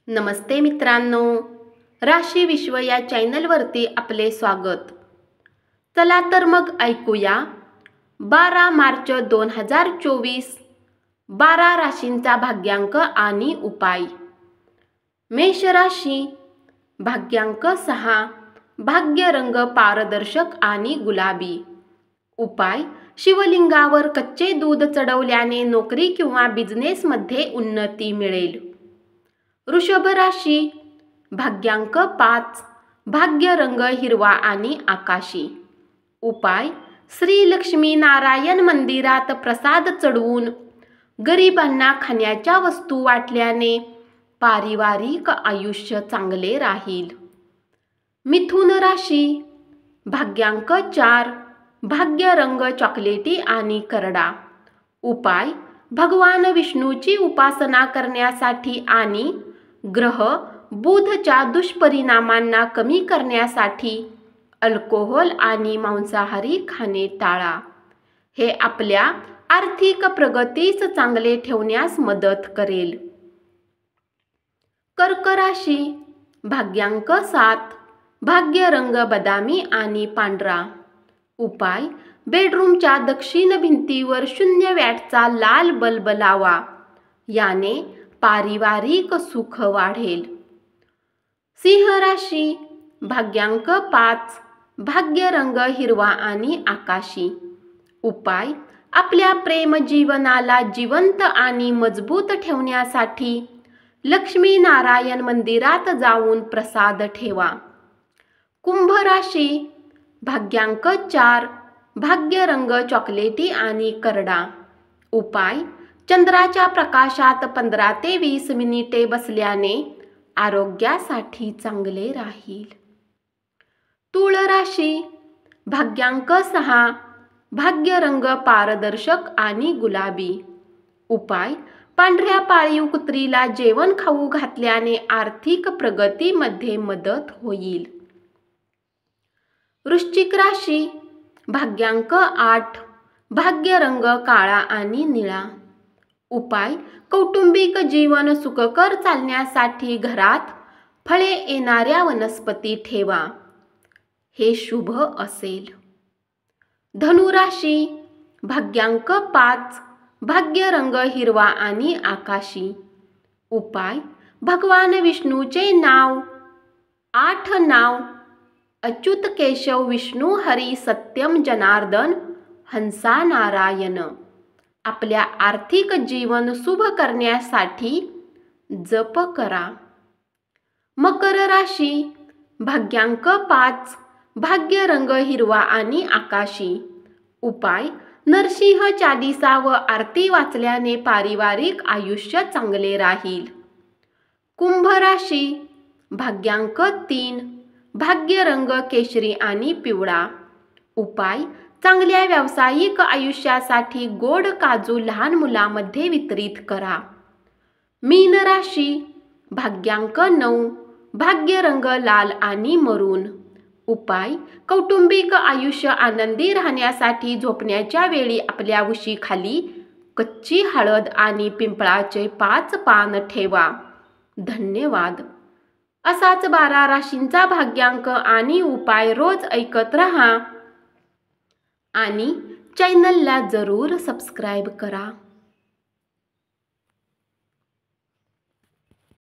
नमस्ते मित्रांनो, राशी विश्व या चॅनलवरती आपले स्वागत। चला तर मग ऐकूया 12 मार्च 2024 12 राशींचा भाग्यांक आणि उपाय। मेष राशी, भाग्यांक 6, भाग्य रंग पारदर्शक आणि गुलाबी। उपाय, शिवलिंगावर कच्चे दूध चढवल्याने नोकरी किंवा बिझनेसमध्ये उन्नती मिळेल। वृषभ राशी, भाग्यांक 5, भाग्य रंग हिरवा आणि आकाशी। उपाय, श्री लक्ष्मी नारायण मंदिरात प्रसाद चढवून गरिबांना खाण्याच्या वस्तू वाटल्याने पारिवारिक आयुष्य चांगले राहील। मिथुन राशी, भाग्यांक 4, भाग्य रंग चॉकलेटी आणि करडा। उपाय, भगवान विष्णूची उपासना करण्यासाठी आणि ग्रह बुधच्या दुष्परिणामांना कमी करण्यासाठी अल्कोहोल आणि मांसाहारी खाणे टाळा। हे आपल्या आर्थिक प्रगतीस चांगले ठेवण्यास मदत करेल। कर्क राशी, भाग्यांक 7, भाग्य रंग बदामी आणि पांढरा। उपाय, बेडरूमच्या दक्षिण भिंतीवर 0 वॅटचा लाल बल्ब लावा, याने पारिवारिक सुख वाढेल। सिंह राशी, भाग्यांक 5, भाग्य रंग हिरवा आणि आकाशी। उपाय, आपल्या प्रेम जीवनाला जिवंत आणि मजबूत ठेवण्यासाठी लक्ष्मी नारायण मंदिरात जाऊन प्रसाद ठेवा। कुंभ राशी, भाग्यांक 4, भाग्य रंग चॉकलेटी आणि करडा। उपाय, चंद्राच्या प्रकाशात 15 ते 20 मिनिटे बसल्याने आरोग्यासाठी चांगले राहील। तुळ राशी, भाग्यांक 6, भाग्य रंग पारदर्शक आणि गुलाबी। उपाय, पांढऱ्या पाळीव कुत्रीला जेवण खाऊ घातल्याने आर्थिक प्रगतीमध्ये मदत होईल। वृश्चिक राशी, भाग्यांक 8, भाग्य रंग काळा आणि निळा। उपाय, कौटुंबिक जीवन सुखकर चालण्यासाठी घरात फळे येणाऱ्या वनस्पती ठेवा, हे शुभ असेल। धनु राशी, भाग्यांक 5, भाग्य रंग हिरवा आणि आकाशी। उपाय, भगवान विष्णूचे नाव 8 नाव अच्युत केशव विष्णू हरी सत्यम जनार्दन हंसा नारायण आपल्या आर्थिक जीवन शुभ करण्यासाठी जप करा। मकर राशी, भाग्यांक 5, भाग्य रंग हिरवा आणि आकाशी। उपाय, नरसिंह चालीसा व आरती वाचल्याने पारिवारिक आयुष्य चांगले राहील। कुंभ राशी, भाग्यांक 3, भाग्य रंग केशरी आणि पिवळा। उपाय, चांगल्या व्यावसायिक आयुष्यासाठी गोड काजू लहान मुलांमध्ये वितरित करा। मीन राशी, भाग्यांक 9, भाग्य रंग लाल आणि मरून। उपाय, कौटुंबिक आयुष्य आनंदी राहण्यासाठी झोपण्याच्या वेळी आपल्या उशीखाली कच्ची हळद आणि पिंपळाचे 5 पान ठेवा। धन्यवाद। असाच 12 राशींचा भाग्यांक आणि उपाय रोज ऐकत रहा आणि चॅनलला जरूर सबस्क्राईब करा।